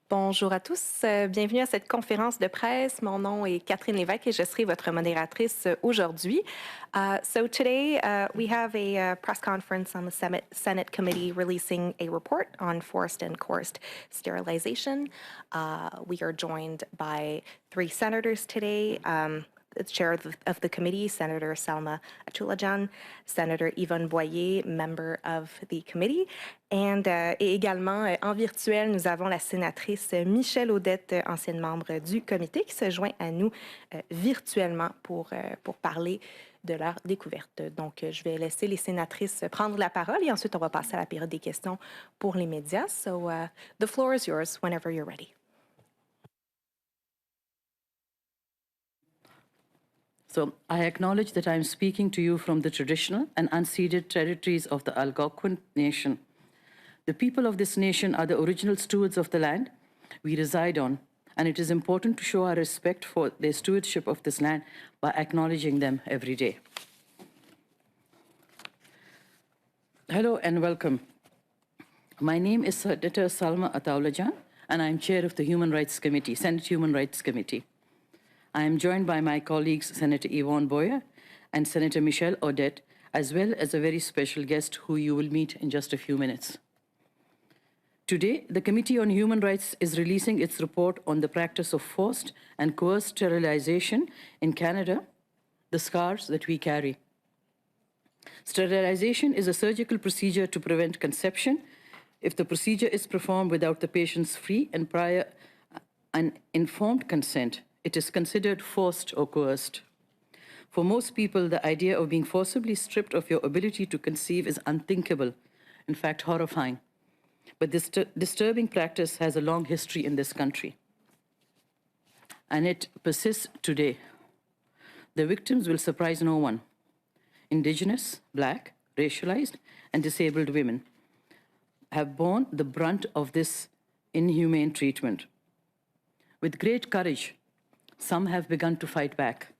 Bonjour à tous, bienvenue à cette conférence de presse. Mon nom est Catherine Lévesque et je serai votre modératrice aujourd'hui. So today we have a press conference on the Senate committee releasing a report on forced and coerced sterilization. We are joined by three senators today. The chair of the committee, Senator Salma Ataullahjan, Senator Yvonne Boyer, member of the committee, et également en virtuel, nous avons la sénatrice Michèle Audette, ancienne membre du comité, qui se joint à nous virtuellement pour parler de leur découverte. Donc, je vais laisser les sénatrices prendre la parole et ensuite on va passer à la période des questions pour les médias. So, the floor is yours whenever you're ready. So I acknowledge that I am speaking to you from the traditional and unceded territories of the Algonquin Nation. The people of this nation are the original stewards of the land we reside on, and it is important to show our respect for their stewardship of this land by acknowledging them every day. Hello and welcome. My name is Senator Salma Ataullahjan, and I am chair of the Human Rights Committee, Senate Human Rights Committee. I am joined by my colleagues, Senator Yvonne Boyer and Senator Michèle Audette, as well as a very special guest who you will meet in just a few minutes. Today, the Committee on Human Rights is releasing its report on the practice of forced and coerced sterilization in Canada, the scars that we carry. Sterilization is a surgical procedure to prevent conception if the procedure is performed without the patient's free and prior and informed consent. It is considered forced or coerced. For most people, the idea of being forcibly stripped of your ability to conceive is unthinkable, in fact, horrifying. But this disturbing practice has a long history in this country, and it persists today. The victims will surprise no one. Indigenous, Black, racialized, and disabled women have borne the brunt of this inhumane treatment. With great courage, some have begun to fight back.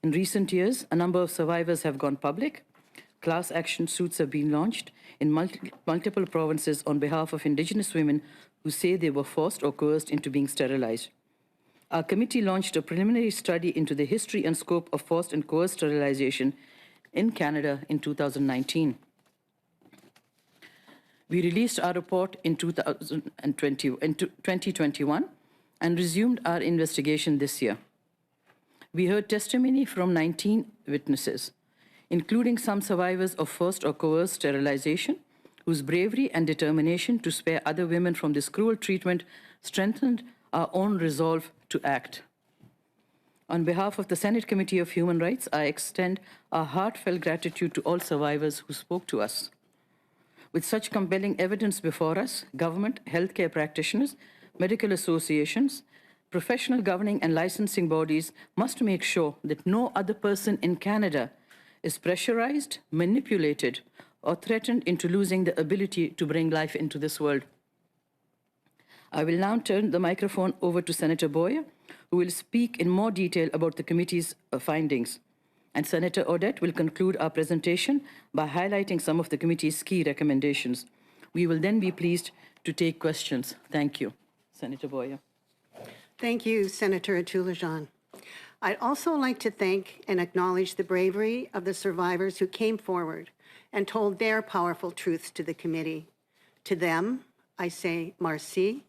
In recent years, a number of survivors have gone public. Class action suits have been launched in multiple provinces on behalf of Indigenous women who say they were forced or coerced into being sterilized. Our committee launched a preliminary study into the history and scope of forced and coerced sterilization in Canada in 2019. We released our report in 2021 and resumed our investigation this year. We heard testimony from 19 witnesses, including some survivors of forced or coerced sterilization, whose bravery and determination to spare other women from this cruel treatment strengthened our own resolve to act. On behalf of the Senate Committee of Human Rights, I extend our heartfelt gratitude to all survivors who spoke to us. With such compelling evidence before us, government, healthcare practitioners, medical associations, professional governing and licensing bodies must make sure that no other person in Canada is pressurized, manipulated, or threatened into losing the ability to bring life into this world. I will now turn the microphone over to Senator Boyer, who will speak in more detail about the committee's findings. And Senator Audette will conclude our presentation by highlighting some of the committee's key recommendations. We will then be pleased to take questions. Thank you. Senator Boyer. Thank you, Senator Ataullahjan. I'd also like to thank and acknowledge the bravery of the survivors who came forward and told their powerful truths to the committee. To them, I say merci,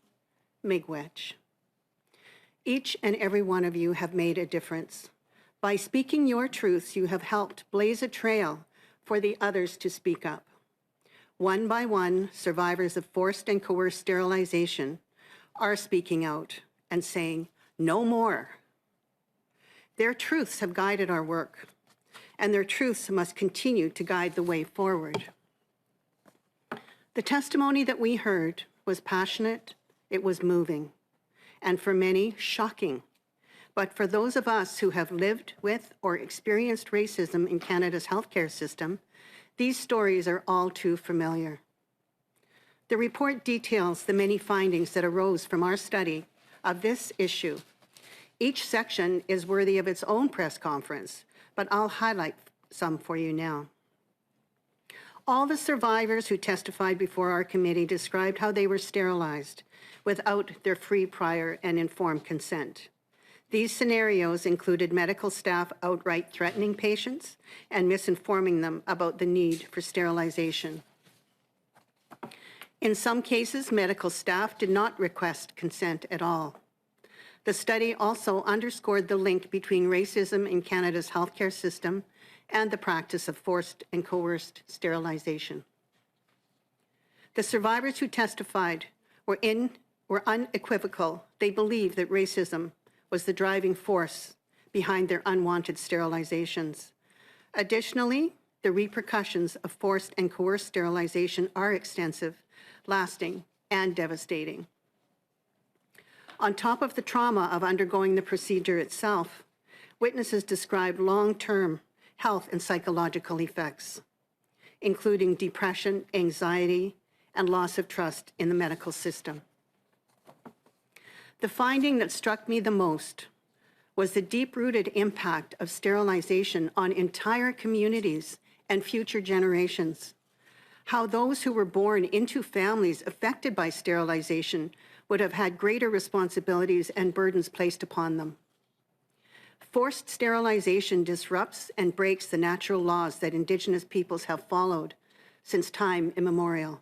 miigwech. Each and every one of you have made a difference. By speaking your truths, you have helped blaze a trail for the others to speak up. One by one, survivors of forced and coerced sterilization are speaking out and saying, no more. Their truths have guided our work, and their truths must continue to guide the way forward. The testimony that we heard was passionate, it was moving, and for many, shocking. But for those of us who have lived with or experienced racism in Canada's healthcare system, these stories are all too familiar. The report details the many findings that arose from our study of this issue. Each section is worthy of its own press conference, but I'll highlight some for you now. All the survivors who testified before our committee described how they were sterilized without their free, prior, and informed consent. These scenarios included medical staff outright threatening patients and misinforming them about the need for sterilization. In some cases, medical staff did not request consent at all. The study also underscored the link between racism in Canada's healthcare system and the practice of forced and coerced sterilization. The survivors who testified were unequivocal. They believed that racism was the driving force behind their unwanted sterilizations. Additionally, the repercussions of forced and coerced sterilization are extensive, lasting, and devastating. On top of the trauma of undergoing the procedure itself, witnesses described long-term health and psychological effects, including depression, anxiety, and loss of trust in the medical system. The finding that struck me the most was the deep-rooted impact of sterilization on entire communities and future generations. How those who were born into families affected by sterilization would have had greater responsibilities and burdens placed upon them. Forced sterilization disrupts and breaks the natural laws that Indigenous peoples have followed since time immemorial.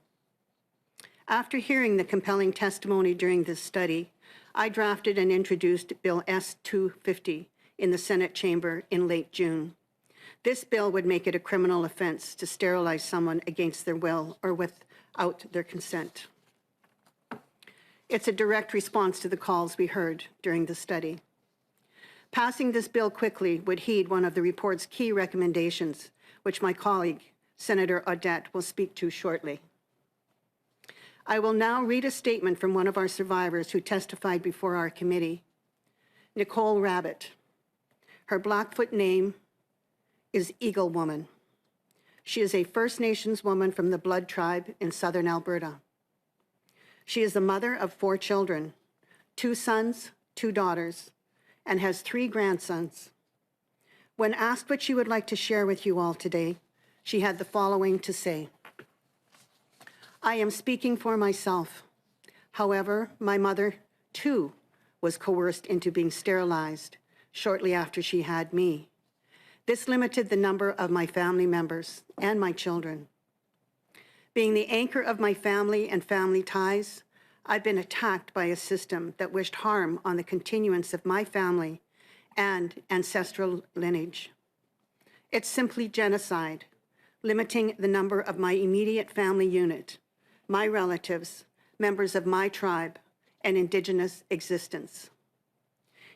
After hearing the compelling testimony during this study, I drafted and introduced Bill S-250 in the Senate chamber in late June. This bill would make it a criminal offense to sterilize someone against their will or without their consent. It's a direct response to the calls we heard during the study. Passing this bill quickly would heed one of the report's key recommendations, which my colleague, Senator Audette, will speak to shortly. I will now read a statement from one of our survivors who testified before our committee, Nicole Rabbit. Her Blackfoot name is Eagle Woman. She is a First Nations woman from the Blood Tribe in southern Alberta. She is the mother of 4 children, 2 sons, 2 daughters, and has 3 grandsons. When asked what she would like to share with you all today, she had the following to say. I am speaking for myself. However, my mother, too, was coerced into being sterilized shortly after she had me. This limited the number of my family members and my children. Being the anchor of my family and family ties, I've been attacked by a system that wished harm on the continuance of my family and ancestral lineage. It's simply genocide, limiting the number of my immediate family unit, my relatives, members of my tribe, and Indigenous existence.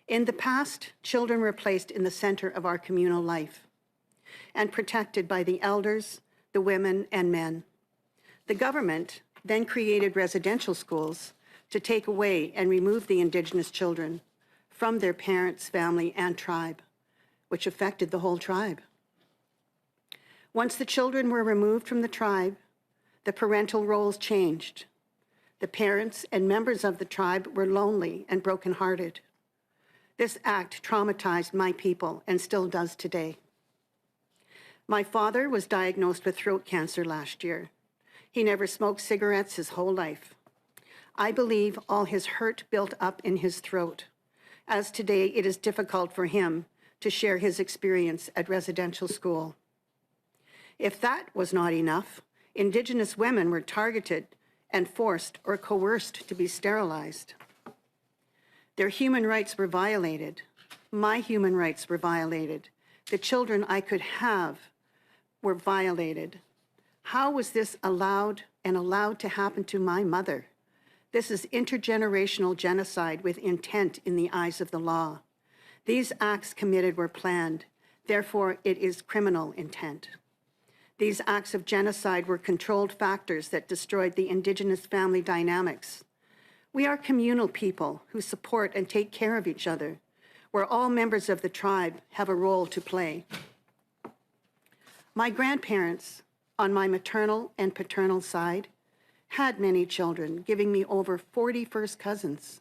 In the past, children were placed in the center of our communal life and protected by the elders, the women, and men. The government then created residential schools to take away and remove the Indigenous children from their parents, family, and tribe, which affected the whole tribe. Once the children were removed from the tribe, the parental roles changed. The parents and members of the tribe were lonely and brokenhearted. This act traumatized my people and still does today. My father was diagnosed with throat cancer last year. He never smoked cigarettes his whole life. I believe all his hurt built up in his throat, as today it is difficult for him to share his experience at residential school. If that was not enough, Indigenous women were targeted and forced or coerced to be sterilized. Their human rights were violated. My human rights were violated. The children I could have were violated. How was this allowed to happen to my mother? This is intergenerational genocide with intent in the eyes of the law. These acts committed were planned. Therefore, it is criminal intent. These acts of genocide were controlled factors that destroyed the Indigenous family dynamics. We are communal people who support and take care of each other, where all members of the tribe have a role to play. My grandparents, on my maternal and paternal side, had many children, giving me over 40 first cousins.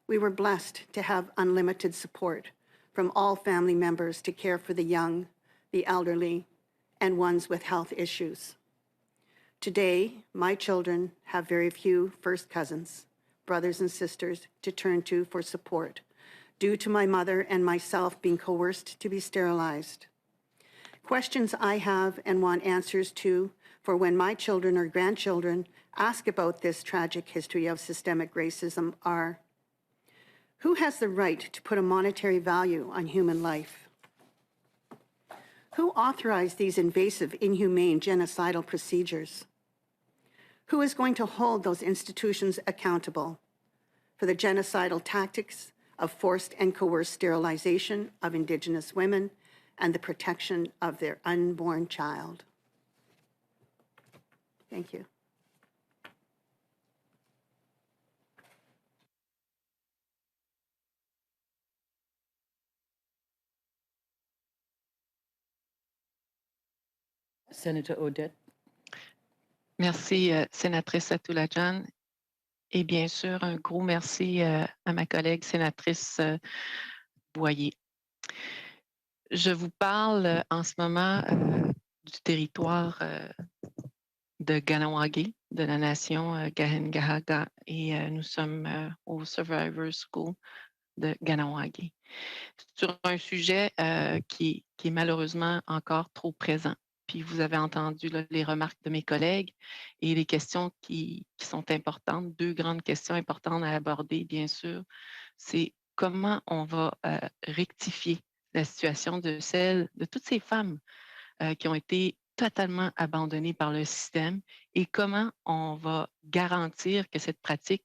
We were blessed to have unlimited support from all family members to care for the young, the elderly, and ones with health issues. Today, my children have very few first cousins, brothers and sisters to turn to for support, due to my mother and myself being coerced to be sterilized. Questions I have and want answers to for when my children or grandchildren ask about this tragic history of systemic racism are: who has the right to put a monetary value on human life? Who authorized these invasive, inhumane, genocidal procedures? Who is going to hold those institutions accountable for the genocidal tactics of forced and coerced sterilization of Indigenous women and the protection of their unborn child? Thank you. Senator Audette. Merci, sénatrice Ataullahjan. Et bien sûr, un gros merci à ma collègue sénatrice Boyer. Je vous parle en ce moment du territoire de Ganawagi, de la nation Gahengahaga, et nous sommes au Survivor School de Ganawagi, sur un sujet qui est malheureusement encore trop présent. Puis vous avez entendu là, les remarques de mes collègues et les questions qui sont importantes. Deux grandes questions importantes à aborder, bien sûr, c'est comment on va rectifier la situation de toutes ces femmes qui ont été totalement abandonnées par le système et comment on va garantir que cette pratique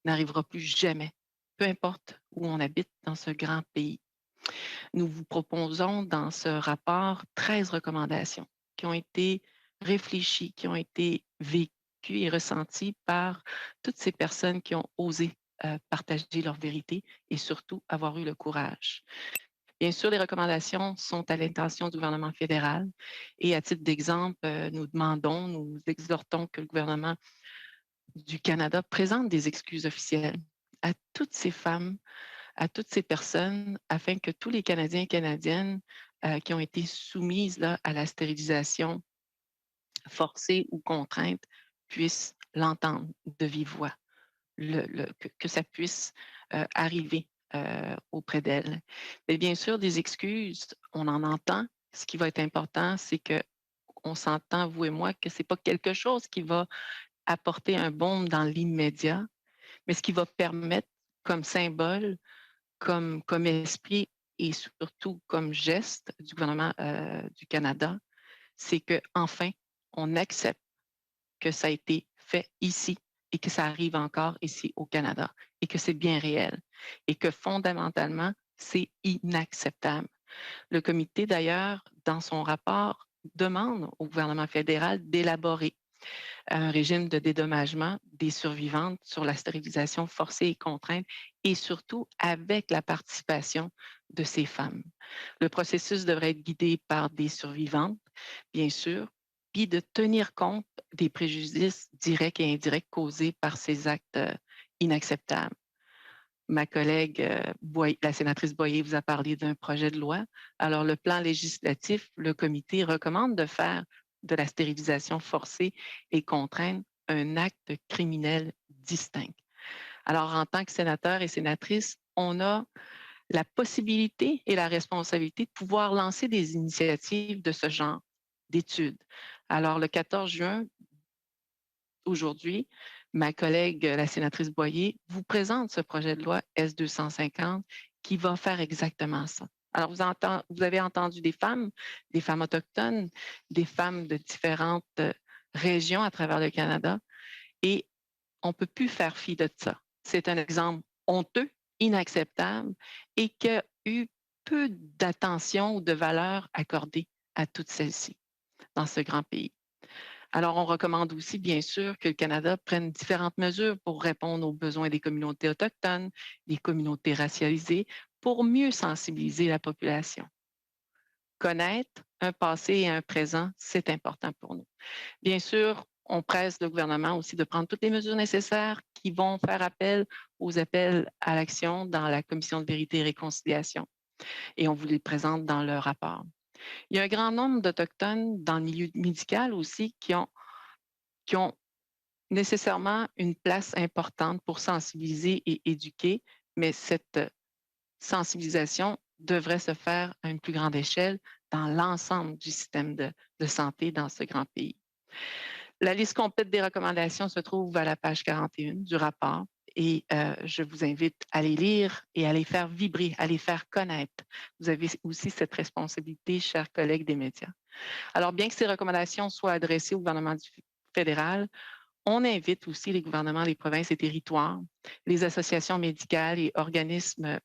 n'arrivera plus jamais, peu importe où on habite dans ce grand pays. Nous vous proposons dans ce rapport 13 recommandations qui ont été réfléchies, qui ont été vécues et ressenties par toutes ces personnes qui ont osé partager leur vérité et surtout avoir eu le courage. Bien sûr, les recommandations sont à l'intention du gouvernement fédéral et à titre d'exemple, nous exhortons que le gouvernement du Canada présente des excuses officielles à toutes ces femmes, à toutes ces personnes, afin que tous les Canadiens et Canadiennes qui ont été soumises là, à la stérilisation forcée ou contrainte puissent l'entendre de vive voix, que ça puisse arriver auprès d'elles. Mais bien sûr, des excuses, on en entend. Ce qui va être important, c'est qu'on s'entend, vous et moi, que ce n'est pas quelque chose qui va apporter un baume dans l'immédiat, mais ce qui va permettre comme symbole, comme esprit et surtout comme geste du gouvernement du Canada, c'est qu'enfin, on accepte que ça a été fait ici et que ça arrive encore ici au Canada et que c'est bien réel et que fondamentalement, c'est inacceptable. Le comité, d'ailleurs, dans son rapport, demande au gouvernement fédéral d'élaborer un régime de dédommagement des survivantes sur la stérilisation forcée et contrainte et surtout avec la participation de ces femmes. Le processus devrait être guidé par des survivantes, bien sûr, puis de tenir compte des préjudices directs et indirects causés par ces actes inacceptables. Ma collègue, la sénatrice Boyer, vous a parlé d'un projet de loi. Alors, le plan législatif, le comité recommande de faire de la stérilisation forcée et contrainte un acte criminel distinct. Alors, en tant que sénateur et sénatrice, on a la possibilité et la responsabilité de pouvoir lancer des initiatives de ce genre d'études. Alors, le 14 juin, aujourd'hui, ma collègue, la sénatrice Boyer, vous présente ce projet de loi S-250 qui va faire exactement ça. Alors, vous avez entendu des femmes autochtones, des femmes de différentes régions à travers le Canada, et on ne peut plus faire fi de ça. C'est un exemple honteux, inacceptable, et qui a eu peu d'attention ou de valeur accordée à toutes celles-ci dans ce grand pays. Alors, on recommande aussi, bien sûr, que le Canada prenne différentes mesures pour répondre aux besoins des communautés autochtones, des communautés racialisées, pour mieux sensibiliser la population. Connaître un passé et un présent, c'est important pour nous. Bien sûr, on presse le gouvernement aussi de prendre toutes les mesures nécessaires qui vont faire appel aux appels à l'action dans la Commission de vérité et réconciliation. Et on vous les présente dans le rapport. Il y a un grand nombre d'Autochtones dans le milieu médical aussi qui ont qui ont nécessairement une place importante pour sensibiliser et éduquer, mais cette sensibilisation devrait se faire à une plus grande échelle dans l'ensemble du système de santé dans ce grand pays. La liste complète des recommandations se trouve à la page 41 du rapport et je vous invite à les lire et à les faire vibrer, à les faire connaître. Vous avez aussi cette responsabilité, chers collègues des médias. Alors, bien que ces recommandations soient adressées au gouvernement fédéral, on invite aussi les gouvernements des provinces et territoires, les associations médicales et organismes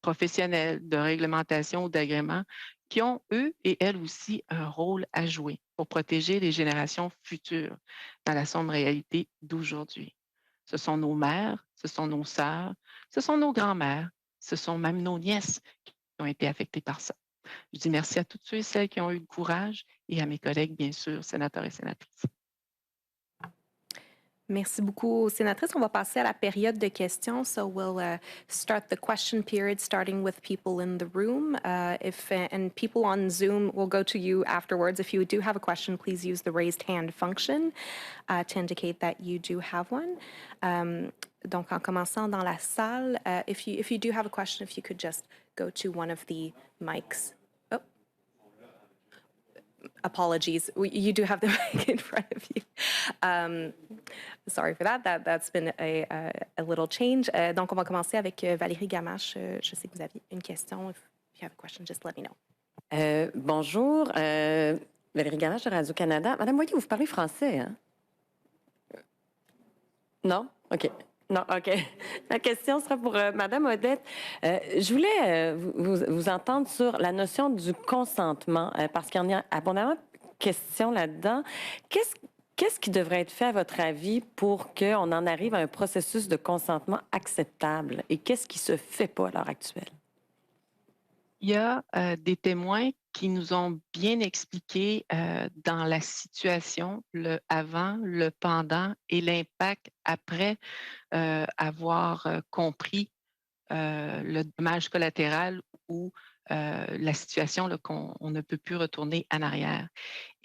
professionnels de réglementation ou d'agrément qui ont, eux et elles aussi, un rôle à jouer pour protéger les générations futures dans la sombre réalité d'aujourd'hui. Ce sont nos mères, ce sont nos sœurs, ce sont nos grands-mères, ce sont même nos nièces qui ont été affectées par ça. Je dis merci à toutes ceux et celles qui ont eu le courage et à mes collègues, bien sûr, sénateurs et sénatrices. Merci beaucoup, sénatrice. On va passer à la période de questions. So we'll start the question period, starting with people in the room. And people on Zoom, will go to you afterwards. If you do have a question, please use the raised hand function to indicate that you do have one. Donc, en commençant dans la salle, if you do have a question, if you could just go to one of the mics. Apologies. You do have the mic in front of you. Sorry for that. That's been a little change. Donc, on va commencer avec Valérie Gamache. Je sais que vous aviez une question. If you have a question, just let me know. Bonjour, Valérie Gamache de Radio-Canada. Madame Boyer, vous parlez français, hein? Non? OK. Non, OK. La question sera pour Madame Audette. Je voulais vous entendre sur la notion du consentement, parce qu'il y en a abondamment de questions là-dedans. Qu'est-ce qui devrait être fait, à votre avis, pour qu'on en arrive à un processus de consentement acceptable? Et qu'est-ce qui ne se fait pas à l'heure actuelle? Il y a des témoins qui nous ont bien expliqué dans la situation, le avant, le pendant et l'impact après avoir compris le dommage collatéral ou la situation qu'on ne peut plus retourner en arrière.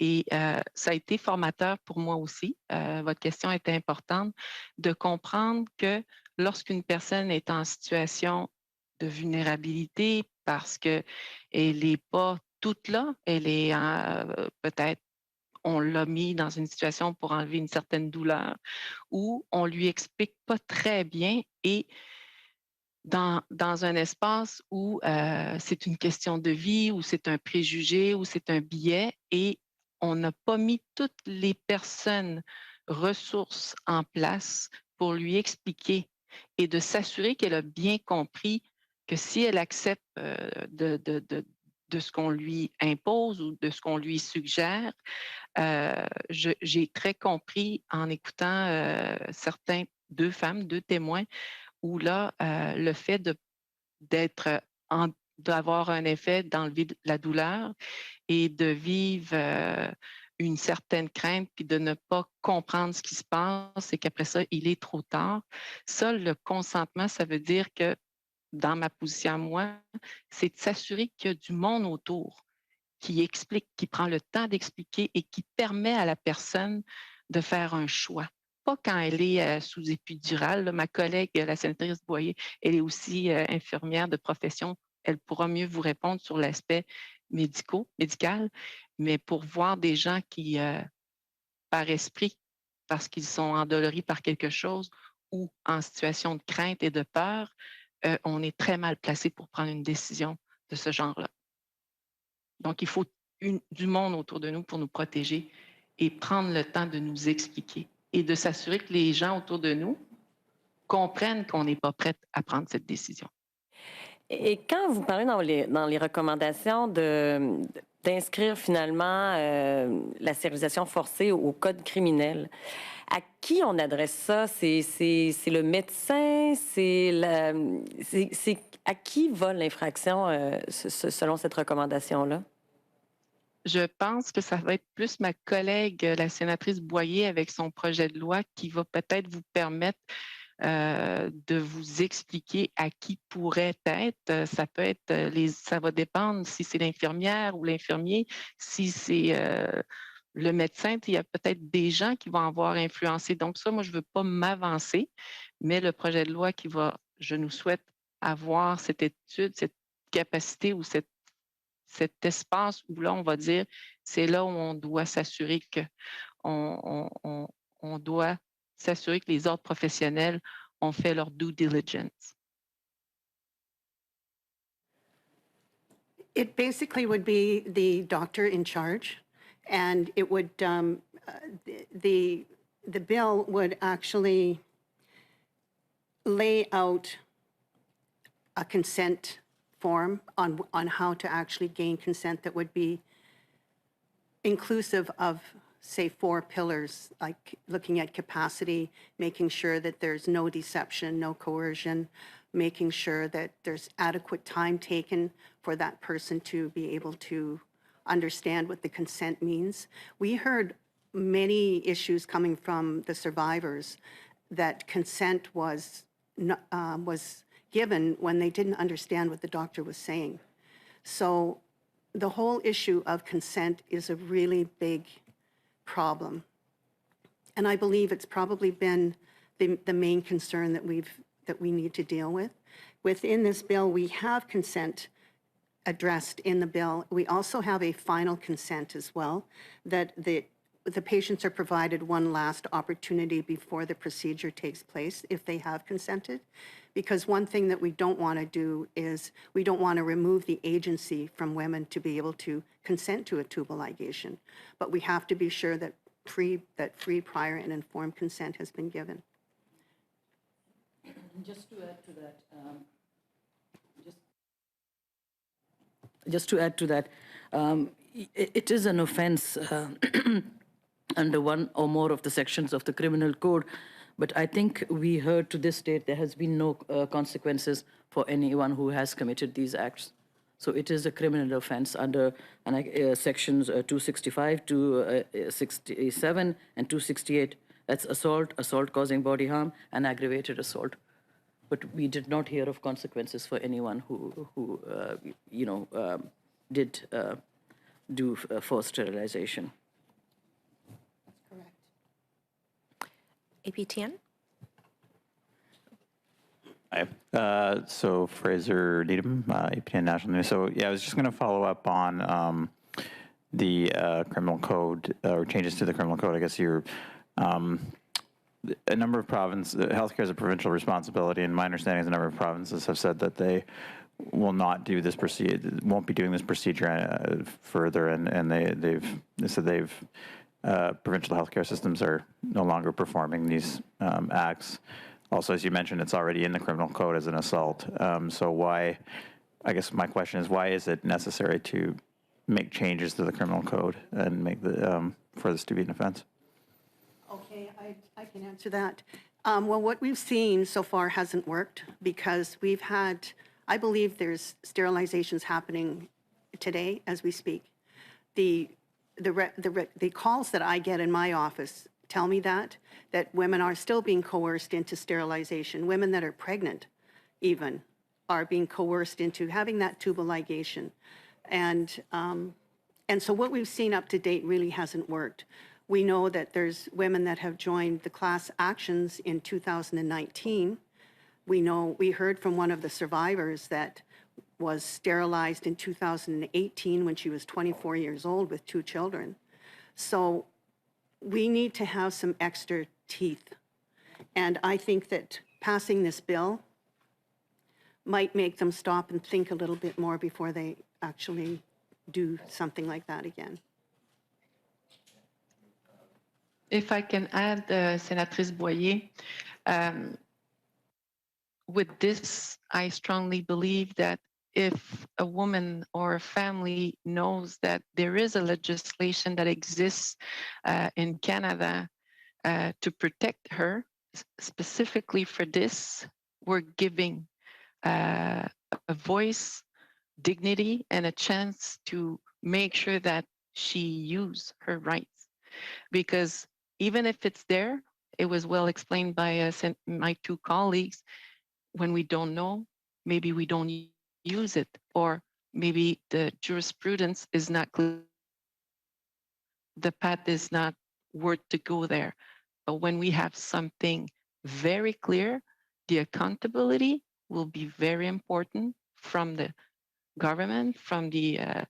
Et ça a été formateur pour moi aussi. Votre question était importante de comprendre que lorsqu'une personne est en situation de vulnérabilité parce qu'elle n'est pas toute là, elle est peut-être on l'a mis dans une situation pour enlever une certaine douleur ou on lui explique pas très bien et dans un espace où c'est une question de vie, où c'est un préjugé, où c'est un biais et on n'a pas mis toutes les personnes ressources en place pour lui expliquer et de s'assurer qu'elle a bien compris que si elle accepte de ce qu'on lui impose ou de ce qu'on lui suggère, j'ai très compris en écoutant certains, deux femmes, deux témoins, où là, le fait d'avoir un effet d'enlever la douleur et de vivre une certaine crainte puis de ne pas comprendre ce qui se passe et qu'après ça, il est trop tard. Ça, le consentement, ça veut dire que dans ma position à moi, c'est de s'assurer qu'il y a du monde autour qui explique, qui prend le temps d'expliquer et qui permet à la personne de faire un choix. Pas quand elle est sous épidurale. Là, ma collègue, la sénatrice Boyer, elle est aussi infirmière de profession. Elle pourra mieux vous répondre sur l'aspect médical, mais pour voir des gens qui, par esprit, parce qu'ils sont endoloris par quelque chose ou en situation de crainte et de peur, on est très mal placé pour prendre une décision de ce genre-là. Donc, il faut du monde autour de nous pour nous protéger et prendre le temps de nous expliquer et de s'assurer que les gens autour de nous comprennent qu'on n'est pas prête à prendre cette décision. Et quand vous parlez dans les recommandations d'inscrire finalement la stérilisation forcée au code criminel, à qui on adresse ça? C'est le médecin? C'est à qui va l'infraction selon cette recommandation-là? Je pense que ça va être plus ma collègue, la sénatrice Boyer, avec son projet de loi qui va peut-être vous permettre de vous expliquer à qui pourrait être. Ça peut être ça va dépendre si c'est l'infirmière ou l'infirmier, si c'est le médecin, il y a peut-être des gens qui vont avoir influencé. Donc ça, moi, je ne veux pas m'avancer, mais le projet de loi je nous souhaite avoir cette étude, cette capacité ou cet espace où là, on va dire, c'est là où on doit s'assurer on doit s'assurer que les ordres professionnels ont fait leur due diligence. It basically would be the doctor in charge, and it would, the bill would actually lay out a consent form on how to actually gain consent that would be inclusive of, say, 4 pillars, like looking at capacity, making sure that there's no deception, no coercion, making sure that there's adequate time taken for that person to be able to understand what the consent means. We heard many issues coming from the survivors that consent was given when they didn't understand what the doctor was saying. So the whole issue of consent is a really big problem. And I believe it's probably been the main concern that we need to deal with. Within this bill, we have consent addressed in the bill. We also have a final consent as well, that the patients are provided one last opportunity before the procedure takes place if they have consented. Because one thing that we don't want to do is we don't want to remove the agency from women to be able to consent to a tubal ligation. But we have to be sure that free, prior, and informed consent has been given. Just to add to that, just to add to that, it is an offense under one or more of the sections of the criminal code. But I think we heard to this date there has been no consequences for anyone who has committed these acts. So it is a criminal offense under sections 265, 267, and 268. That's assault, assault causing body harm, and aggravated assault. But we did not hear of consequences for anyone who did do forced sterilization. APTN? Hi. So Fraser Needham, APN National News. So yeah, I was just going to follow up on the criminal code or changes to the criminal code. I guess you're a number of provinces. Healthcare is a provincial responsibility, and my understanding is a number of provinces have said that they will not do this procedure, won't be doing this procedure further, and they said provincial healthcare systems are no longer performing these acts. Also, as you mentioned, it's already in the criminal code as an assault. So why, I guess my question is, why is it necessary to make changes to the criminal code and make for this to be an offense? Okay, I can answer that. Well, what we've seen so far hasn't worked because we've had, I believe there's sterilizations happening today as we speak. The calls that I get in my office tell me that women are still being coerced into sterilization. Women that are pregnant even are being coerced into having that tubal ligation. And so what we've seen up to date really hasn't worked. We know that there's women that have joined the class actions in 2019. We heard from one of the survivors that was sterilized in 2018 when she was 24 years old with 2 children. So we need to have some extra teeth. And I think that passing this bill might make them stop and think a little bit more before they actually do something like that again. If I can add, Sénatrice Boyer, with this, I strongly believe that if a woman or a family knows that there is a legislation that exists in Canada to protect her, specifically for this, we're giving a voice, dignity, and a chance to make sure that she use her rights. Because even if it's there, it was well explained by my 2 colleagues, when we don't know, maybe we don't use it, or maybe the jurisprudence is not clear. the path is not worth to go there. But when we have something very clear, the accountability will be very important from the government, from the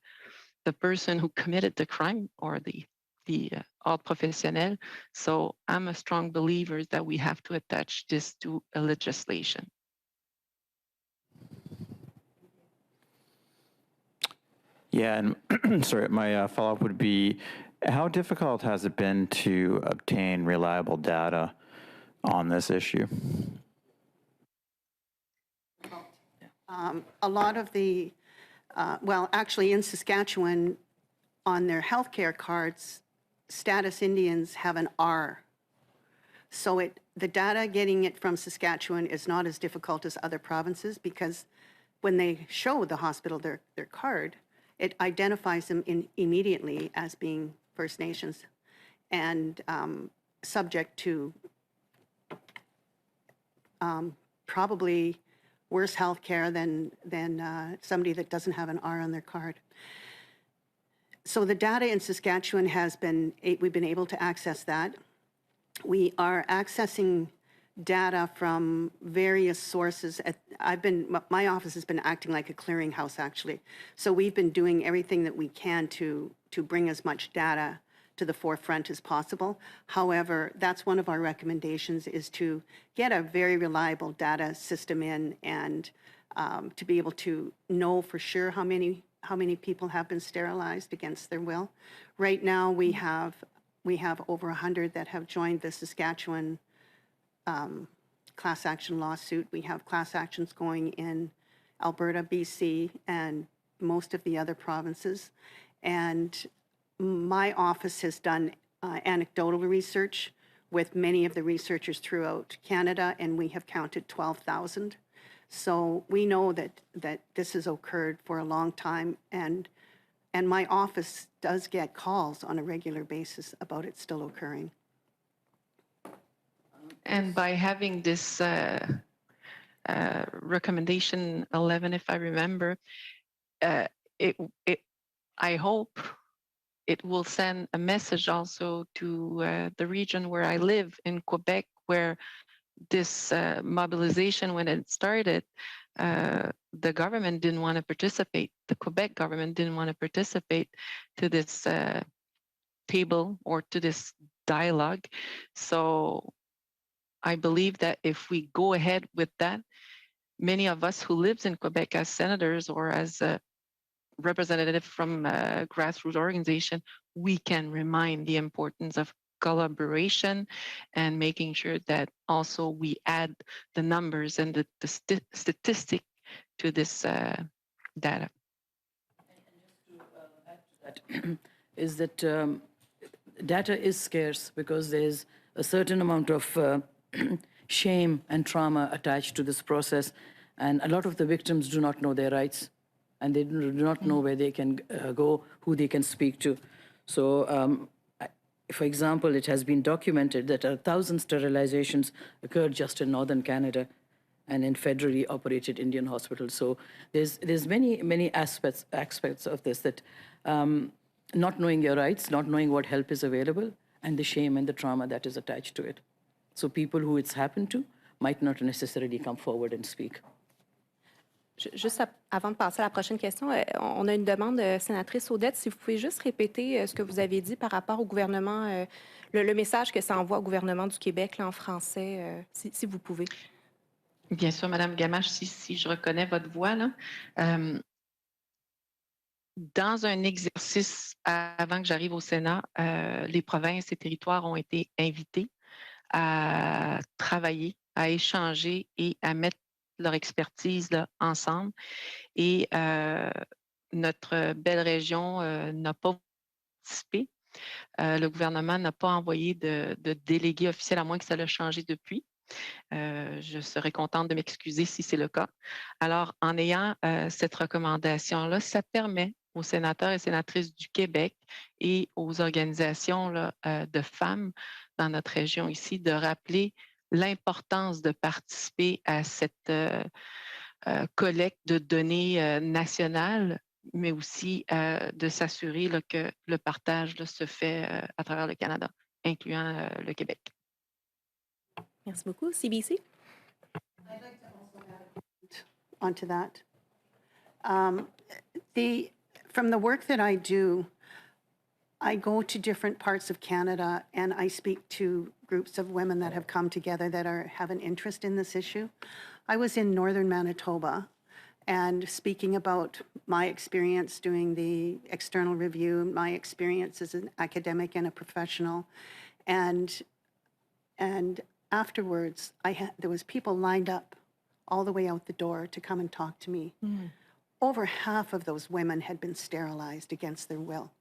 person who committed the crime or the ordre professionnel. So I'm a strong believer that we have to attach this to a legislation. Yeah, and sorry, my follow-up would be, how difficult has it been to obtain reliable data on this issue? A lot of the, well, actually in Saskatchewan, on their healthcare cards, status Indians have an R. So the data getting it from Saskatchewan is not as difficult as other provinces, because when they show the hospital their card, it identifies them immediately as being First Nations and subject to probably worse health care than somebody that doesn't have an R on their card. So the data in Saskatchewan we've been able to access that. We are accessing data from various sources. My office has been acting like a clearinghouse, actually. So we've been doing everything that we can to bring as much data to the forefront as possible. However, that's one of our recommendations, is to get a very reliable data system in, and to be able to know for sure how many people have been sterilized against their will. Right now, we have over 100 that have joined the Saskatchewan class action lawsuit. We have class actions going in Alberta, BC, and most of the other provinces. And my office has done anecdotal research with many of the researchers throughout Canada, and we have counted 12,000. So we know that this has occurred for a long time, and my office does get calls on a regular basis about it still occurring. And by having this recommendation 11, if I remember, I hope it will send a message also to the region where I live in Quebec, where this mobilization, when it started, the government didn't want to participate. The Quebec government didn't want to participate to this table or to this dialogue. So I believe that if we go ahead with that, many of us who lives in Quebec as senators or as a representative from a grassroots organization, we can remind the importance of collaboration and making sure that also we add the numbers and the statistic to this data. Is that data is scarce because there's a certain amount of shame and trauma attached to this process, and a lot of the victims do not know their rights, and they do not know where they can go, who they can speak to. So, for example, it has been documented that 1,000 sterilizations occurred just in northern Canada and in federally operated Indian hospitals. So there's many aspects of this, that not knowing your rights, not knowing what help is available, and the shame and the trauma that is attached to it. So people who it's happened to might not necessarily come forward and speak. Juste avant de passer à la prochaine question, on a une demande, sénatrice Audette, si vous pouvez juste répéter ce que vous avez dit par rapport au gouvernement, le message que ça envoie au gouvernement du Québec là, en français, si vous pouvez. Bien sûr, Madame Gamache, si je reconnais votre voix, là, dans un exercice avant que j'arrive au Sénat, les provinces et territoires ont été invités à travailler, à échanger et à mettre leur expertise là, ensemble. Et notre belle région n'a pas participé. Le gouvernement n'a pas envoyé de délégué officiel, à moins que ça l'ait changé depuis. Je serais contente de m'excuser si c'est le cas. Alors, en ayant cette recommandation-là, ça permet aux sénateurs et sénatrices du Québec et aux organisations là, de femmes dans notre région ici de rappeler l'importance de participer à cette collecte de données nationales, mais aussi de s'assurer là, que le partage là, se fait à travers le Canada, incluant le Québec. Merci beaucoup. CBC? Onto that. From the work that I do, I go to different parts of Canada and I speak to groups of women that have come together that have an interest in this issue. I was in northern Manitoba and speaking about my experience doing the external review, my experience as an academic and a professional. And afterwards, there was people lined up all the way out the door to come and talk to me. Over half of those women had been sterilized against their will.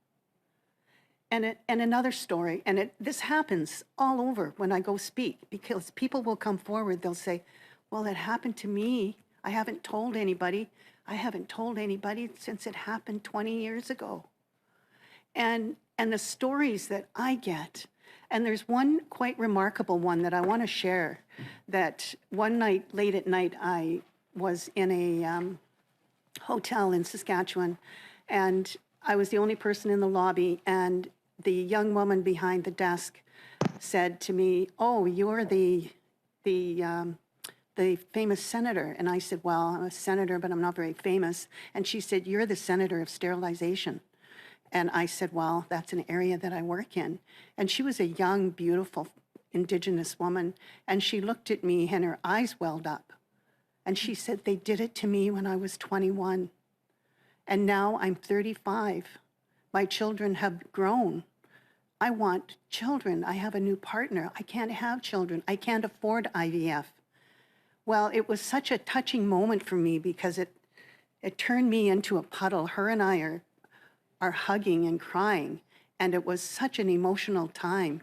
And another story, and this happens all over when I go speak, because people will come forward, they'll say, well, it happened to me. I haven't told anybody. I haven't told anybody since it happened 20 years ago. And the stories that I get, and there's one quite remarkable one that I want to share, that one night, late at night, I was in a hotel in Saskatchewan, and I was the only person in the lobby, and the young woman behind the desk said to me, oh, you're the famous senator. And I said, well, I'm a senator, but I'm not very famous. And she said, you're the senator of sterilization. And I said, well, that's an area that I work in. And she was a young, beautiful Indigenous woman. And she looked at me and her eyes welled up. And she said, they did it to me when I was 21. And now I'm 35. My children have grown. I want children. I have a new partner. I can't have children. I can't afford IVF. Well, it was such a touching moment for me because it turned me into a puddle. Her and I are hugging and crying, and it was such an emotional time.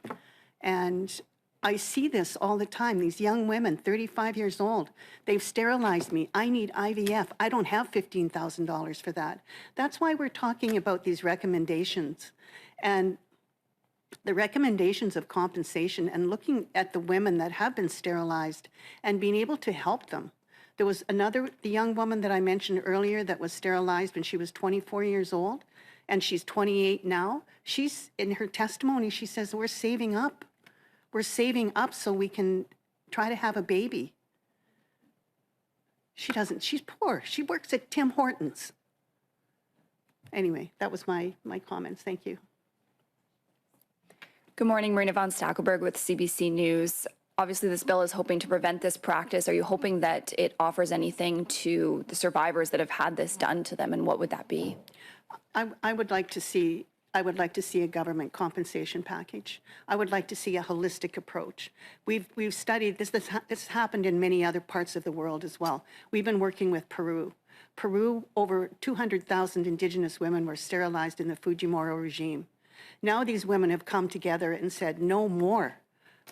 And I see this all the time. These young women, 35 years old, they've sterilized me. I need IVF. I don't have $15,000 for that. That's why we're talking about these recommendations. And the recommendations of compensation and looking at the women that have been sterilized and being able to help them. There was the young woman that I mentioned earlier that was sterilized when she was 24 years old, and she's 28 now. She's, in her testimony, she says, we're saving up. We're saving up so we can try to have a baby. She doesn't, she's poor. She works at Tim Hortons. Anyway, that was my comments. Thank you. Good morning, Marina von Stackelberg with CBC News. Obviously, this bill is hoping to prevent this practice. Are you hoping that it offers anything to the survivors that have had this done to them, and what would that be? I would like to see a government compensation package. I would like to see a holistic approach. We've studied this. This happened in many other parts of the world as well. We've been working with Peru. Peru, over 200,000 Indigenous women were sterilized in the Fujimori regime. Now these women have come together and said, no more.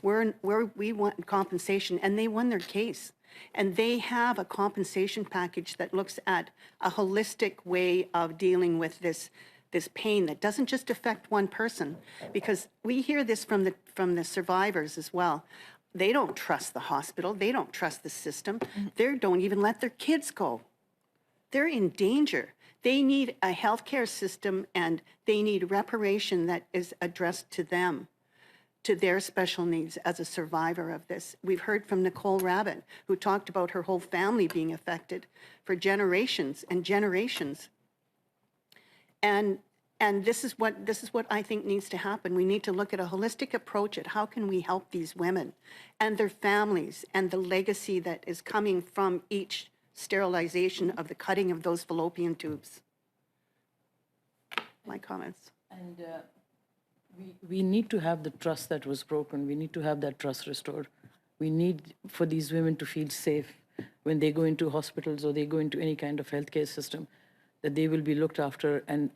We want compensation, and they won their case. And they have a compensation package that looks at a holistic way of dealing with this pain that doesn't just affect one person, because we hear this from the survivors as well. They don't trust the hospital. They don't trust the system. They don't even let their kids go. They're in danger. They need a healthcare system, and they need reparation that is addressed to them, to their special needs as a survivor of this. We've heard from Nicole Rabbit, who talked about her whole family being affected for generations and generations. And this is what I think needs to happen. We need to look at a holistic approach at how can we help these women and their families and the legacy that is coming from each sterilization of the cutting of those fallopian tubes. My comments. And we need to have the trust that was broken. We need to have that trust restored. We need for these women to feel safe when they go into hospitals or they go into any kind of healthcare system, that they will be looked after. And,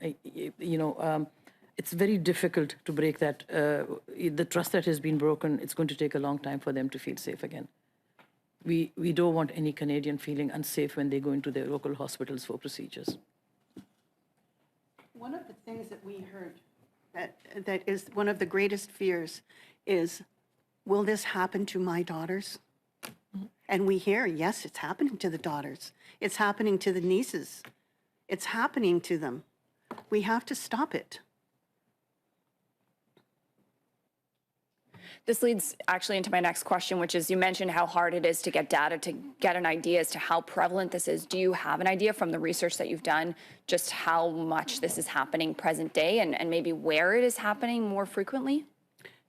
it's very difficult to break that. The trust that has been broken, it's going to take a long time for them to feel safe again. We don't want any Canadian feeling unsafe when they go into their local hospitals for procedures. One of the things that we heard that is one of the greatest fears is, will this happen to my daughters? And we hear, yes, it's happening to the daughters. It's happening to the nieces. It's happening to them. We have to stop it. This leads actually into my next question, which is you mentioned how hard it is to get data, to get an idea as to how prevalent this is. Do you have an idea from the research that you've done just how much this is happening present day and maybe where it is happening more frequently?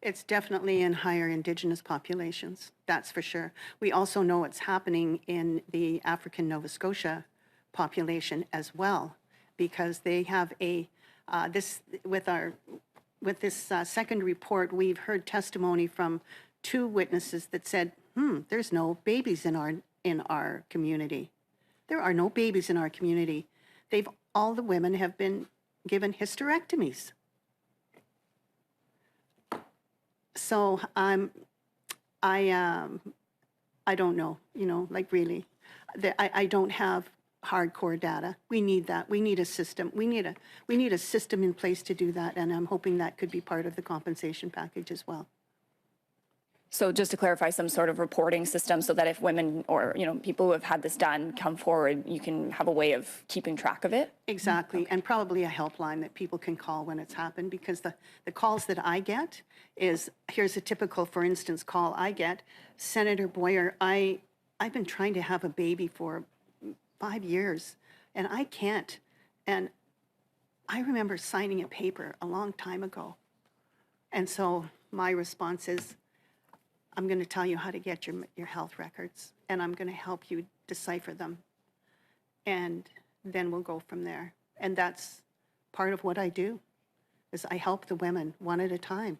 It's definitely in higher Indigenous populations, that's for sure. We also know it's happening in the African Nova Scotia population as well, because they have with this second report, we've heard testimony from 2 witnesses that said, there's no babies in our community. There are no babies in our community. All the women have been given hysterectomies. So I don't know, like really, I don't have hardcore data. We need that. We need a system. We need a system in place to do that, and I'm hoping that could be part of the compensation package as well. So just to clarify, some sort of reporting system so that if women or people who have had this done come forward, you can have a way of keeping track of it? Exactly, and probably a helpline that people can call when it's happened, because the calls that I get is, here's a typical, for instance, call I get. Senator Boyer, I've been trying to have a baby for 5 years, and I can't. And I remember signing a paper a long time ago. And so my response is, I'm going to tell you how to get your health records, and I'm going to help you decipher them. And then we'll go from there. And that's part of what I do, is I help the women one at a time.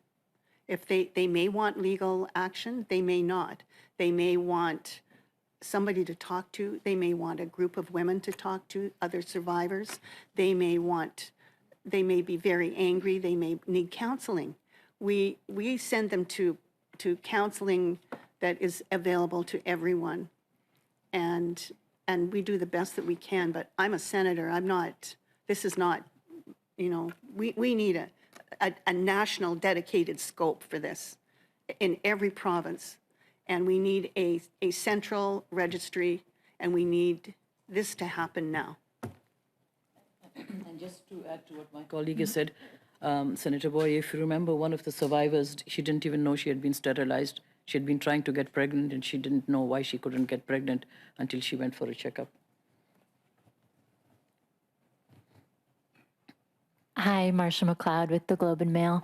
If they may want legal action, they may not. They may want somebody to talk to. They may want a group of women to talk to, other survivors. They may be very angry. They may need counseling. We send them to counseling that is available to everyone. And we do the best that we can, but I'm a senator. This is not, we need a national dedicated scope for this in every province. And we need a central registry, and we need this to happen now. And just to add to what my colleague has said, Senator Boyer, if you remember, one of the survivors, she didn't even know she had been sterilized. She had been trying to get pregnant, and she didn't know why she couldn't get pregnant until she went for a checkup. Hi, Marcia McLeod with the Globe and Mail.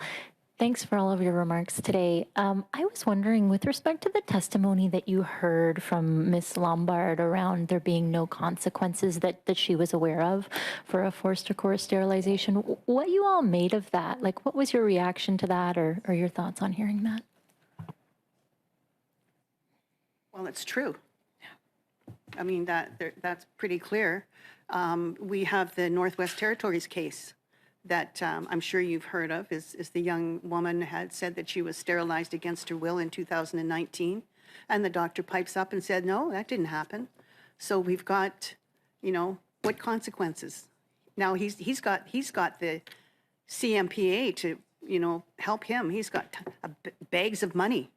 Thanks for all of your remarks today. I was wondering, with respect to the testimony that you heard from Ms. Lombard around there being no consequences that she was aware of for a forced or coerced sterilization, what you all made of that? Like, what was your reaction to that, or your thoughts on hearing that? Well, it's true. I mean, that's pretty clear. We have the Northwest Territories case that I'm sure you've heard of, is the young woman had said that she was sterilized against her will in 2019, and the doctor pipes up and said, no, that didn't happen. So we've got, what consequences? Now he's got the CMPA to, help him. He's got bags of money.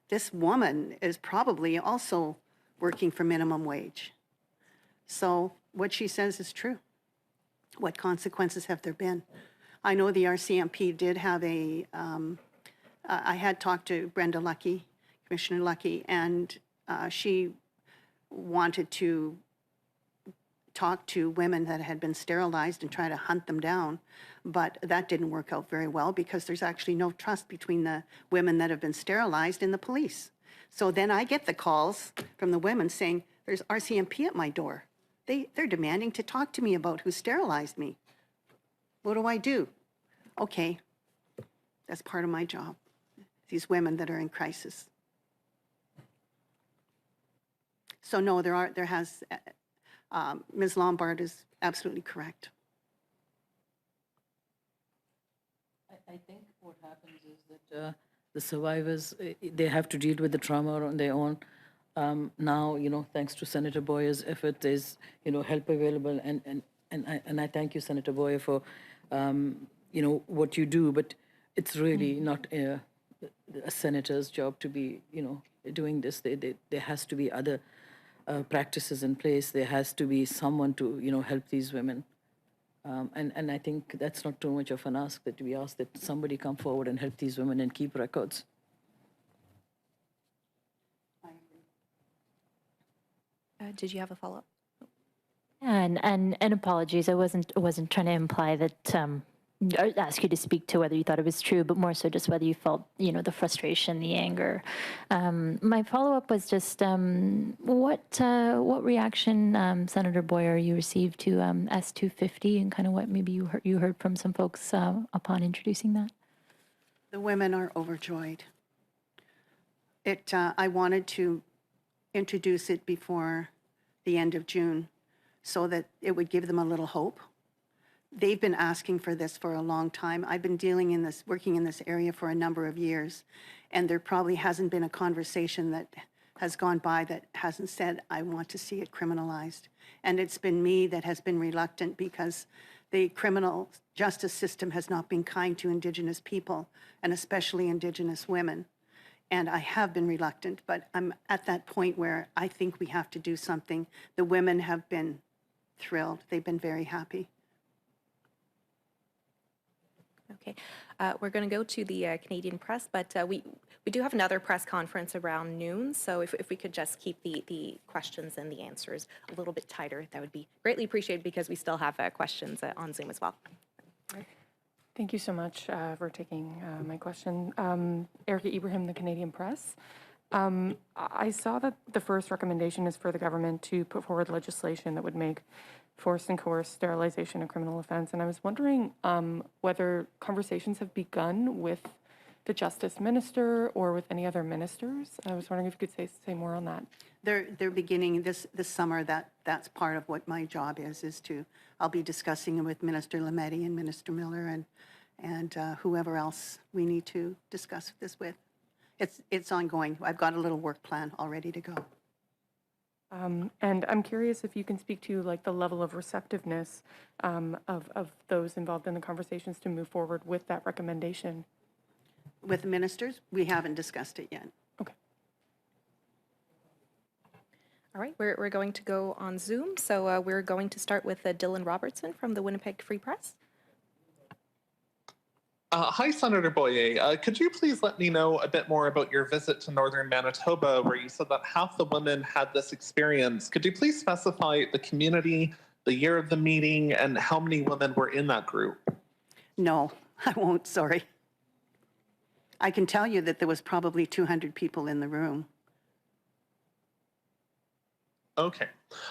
This woman is probably also working for minimum wage. So what she says is true. What consequences have there been? I know the RCMP did have I had talked to Brenda Lucky, Commissioner Lucky, and she wanted to talk to women that had been sterilized and try to hunt them down, but that didn't work out very well because there's actually no trust between the women that have been sterilized and the police. So then I get the calls from the women saying, there's RCMP at my door. They're demanding to talk to me about who sterilized me. What do I do? Okay, that's part of my job. These women that are in crisis. So no, Ms. Lombard is absolutely correct. I think what happens is that the survivors, they have to deal with the trauma on their own. Now, thanks to Senator Boyer's effort, there's, help available. And I thank you, Senator Boyer, for, what you do. But it's really not a senator's job to be, doing this. There has to be other practices in place. There has to be someone to, help these women. And I think that's not too much of an ask, that we ask that somebody come forward and help these women and keep records. Did you have a follow-up? And apologies, I wasn't trying to imply that or ask you to speak to whether you thought it was true, but more so just whether you felt the frustration, the anger. My follow-up was just what reaction, Senator Boyer, you received to S250, and kind of what maybe you heard from some folks upon introducing that. The women are overjoyed. I wanted to introduce it before the end of June so that it would give them a little hope. They've been asking for this for a long time. I've been working in this area for a number of years, and there probably hasn't been a conversation that has gone by that hasn't said, I want to see it criminalized. And it's been me that has been reluctant because the criminal justice system has not been kind to Indigenous people, and especially Indigenous women. And I have been reluctant, but I'm at that point where I think we have to do something. The women have been thrilled. They've been very happy. Okay, we're going to go to the Canadian press, but we do have another press conference around noon, so if we could just keep the questions and the answers a little bit tighter, that would be greatly appreciated, because we still have questions on Zoom as well. Thank you so much for taking my question. Erica Ibrahim, the Canadian Press. I saw that the first recommendation is for the government to put forward legislation that would make forced and coerced sterilization a criminal offense. And I was wondering whether conversations have begun with the Justice Minister or with any other ministers. I was wondering if you could say more on that. They're beginning this summer. That's part of what my job is I'll be discussing it with Minister Lametti and Minister Miller and whoever else we need to discuss this with. It's ongoing. I've got a little work plan all ready to go. And I'm curious if you can speak to the level of receptiveness of those involved in the conversations to move forward with that recommendation. With the ministers, we haven't discussed it yet. Okay. All right, we're going to go on Zoom. So we're going to start with Dylan Robertson from the Winnipeg Free Press. Hi, Senator Boyer. Could you please let me know a bit more about your visit to northern Manitoba, where you said that half the women had this experience? Could you please specify the community, the year of the meeting, and how many women were in that group? No, I won't, sorry. I can tell you that there was probably 200 people in the room. Okay.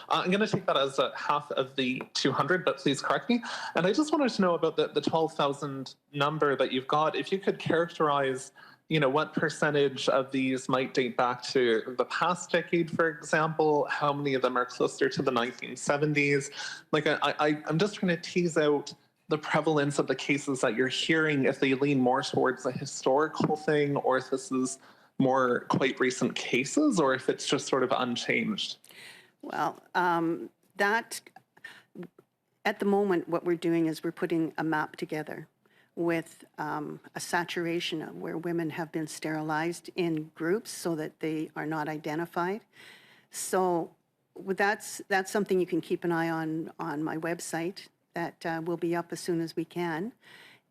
I'm going to take that as half of the 200, but please correct me. And I just wanted to know about the 12,000 number that you've got. If you could characterize, what percentage of these might date back to the past decade, for example, how many of them are closer to the 1970s? I'm just trying to tease out the prevalence of the cases that you're hearing, if they lean more towards a historical thing, or if this is more quite recent cases, or if it's just sort of unchanged. Well, at the moment, what we're doing is we're putting a map together with a saturation of where women have been sterilized in groups so that they are not identified. So that's something you can keep an eye on my website. That will be up as soon as we can.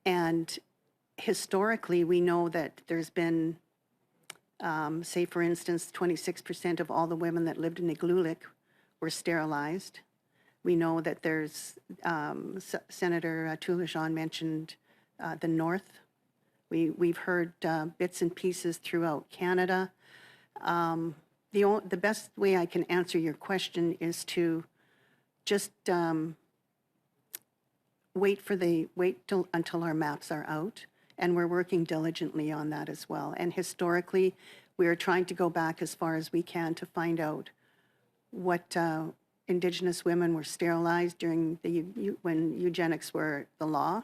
And historically, we know that there's been, say, for instance, 26% of all the women that lived in Igloolik were sterilized. We know that there's, Senator Ataullahjan mentioned the North. We've heard bits and pieces throughout Canada. The best way I can answer your question is to just wait until our maps are out, and we're working diligently on that as well. And historically, we are trying to go back as far as we can to find out what Indigenous women were sterilized during when eugenics were the law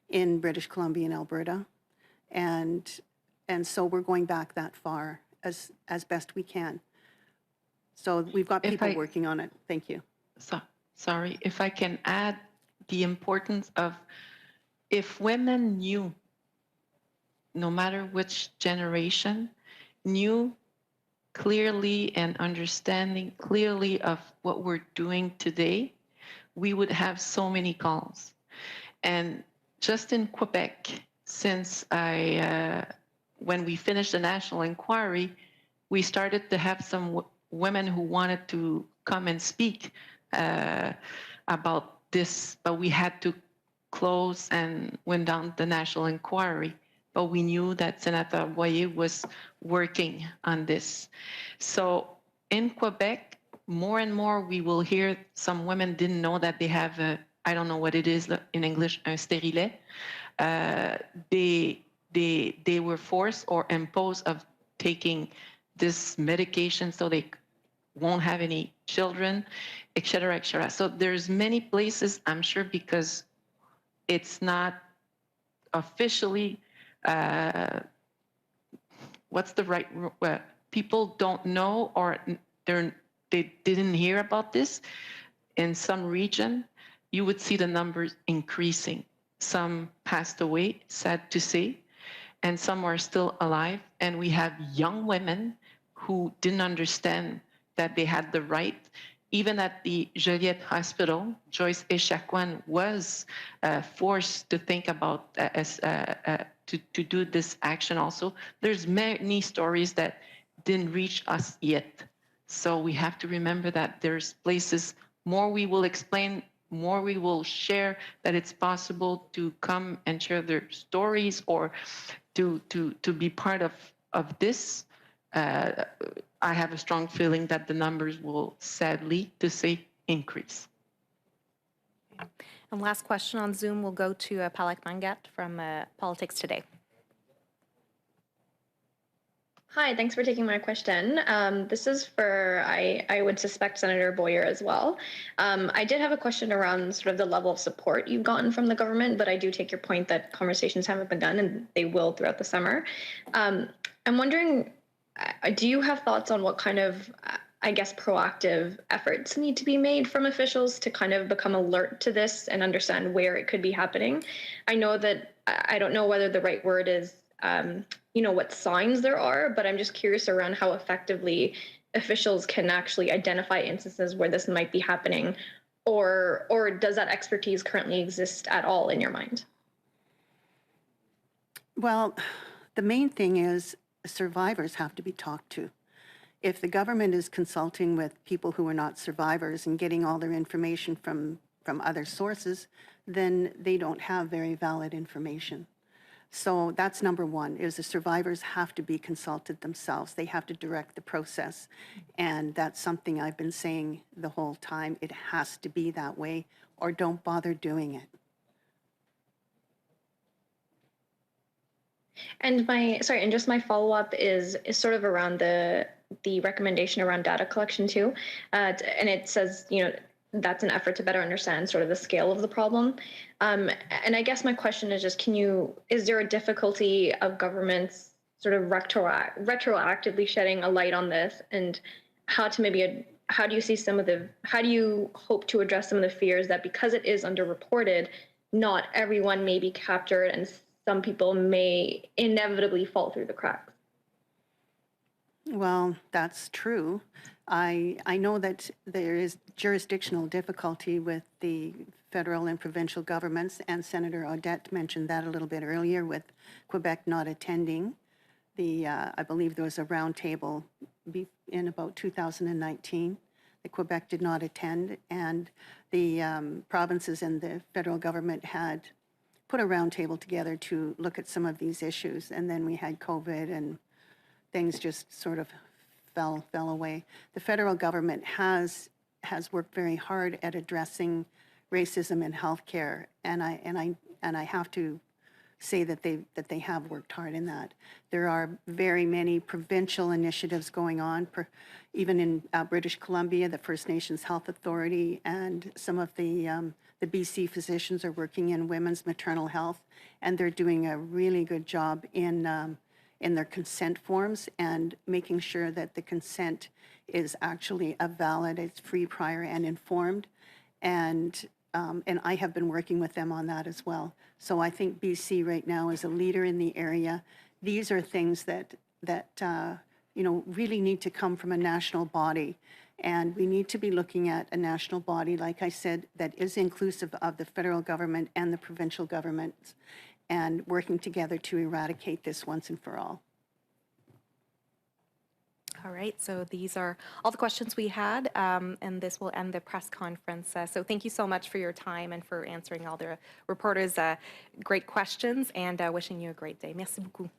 in British Columbia and Alberta, and so we're going back that far as best we can. So we've got people working on it. Thank you. Sorry, if I can add the importance of, if women knew, no matter which generation, knew clearly and understanding clearly of what we're doing today, we would have so many calls. And just in Quebec, since when we finished the national inquiry, we started to have some women who wanted to come and speak about this, but we had to close and went down the national inquiry. But we knew that Senator Boyer was working on this. So in Quebec, more and more we will hear some women didn't know that they have a, I don't know what it is in English, un stérilet. They were forced or imposed of taking this medication so they won't have any children, et cetera, et cetera. So there's many places, I'm sure, because it's not officially, what's the right, people don't know or they didn't hear about this. In some region, you would see the numbers increasing. Some passed away, sad to say, and some are still alive. And we have young women who didn't understand that they had the right. Even at the Joliette Hospital, Joyce Echaquan was forced to think about to do this action also. There's many stories that didn't reach us yet. So we have to remember that there's places, more we will explain, more we will share, that it's possible to come and share their stories or to be part of this. I have a strong feeling that the numbers will, sadly to say, increase. And last question on Zoom will go to Palak Mangat from Politics Today. Hi, thanks for taking my question. This is for, I would suspect, Senator Boyer as well. I did have a question around sort of the level of support you've gotten from the government, but I do take your point that conversations haven't begun and they will throughout the summer. I'm wondering, do you have thoughts on what kind of, I guess, proactive efforts need to be made from officials to kind of become alert to this and understand where it could be happening? I know that, I don't know whether the right word is, what signs there are, but I'm just curious around how effectively officials can actually identify instances where this might be happening, or does that expertise currently exist at all in your mind? Well, the main thing is survivors have to be talked to. If the government is consulting with people who are not survivors and getting all their information from other sources, then they don't have very valid information. So that's number one, is the survivors have to be consulted themselves. They have to direct the process. And that's something I've been saying the whole time. It has to be that way, or don't bother doing it. And just my follow-up is sort of around the recommendation around data collection too. And it says, that's an effort to better understand sort of the scale of the problem. And I guess my question is just, is there a difficulty of governments sort of retroactively shedding a light on this, and how do you hope to address some of the fears that because it is underreported, not everyone may be captured and some people may inevitably fall through the cracks? Well, that's true. I know that there is jurisdictional difficulty with the federal and provincial governments, and Senator Audette mentioned that a little bit earlier with Quebec not attending. I believe there was a roundtable in about 2019 that Quebec did not attend, and the provinces and the federal government had put a roundtable together to look at some of these issues, and then we had COVID and things just sort of fell away. The federal government has worked very hard at addressing racism in healthcare, and I have to say that they have worked hard in that. There are very many provincial initiatives going on, even in British Columbia, the First Nations Health Authority, and some of the BC physicians are working in women's maternal health, and they're doing a really good job in their consent forms and making sure that the consent is actually a valid, it's free, prior, and informed. And I have been working with them on that as well. So I think BC right now is a leader in the area. These are things that really need to come from a national body. And we need to be looking at a national body, like I said, that is inclusive of the federal government and the provincial governments, and working together to eradicate this once and for all. All right, so these are all the questions we had, and this will end the press conference. So thank you so much for your time and for answering all the reporters' great questions, and wishing you a great day. Merci beaucoup.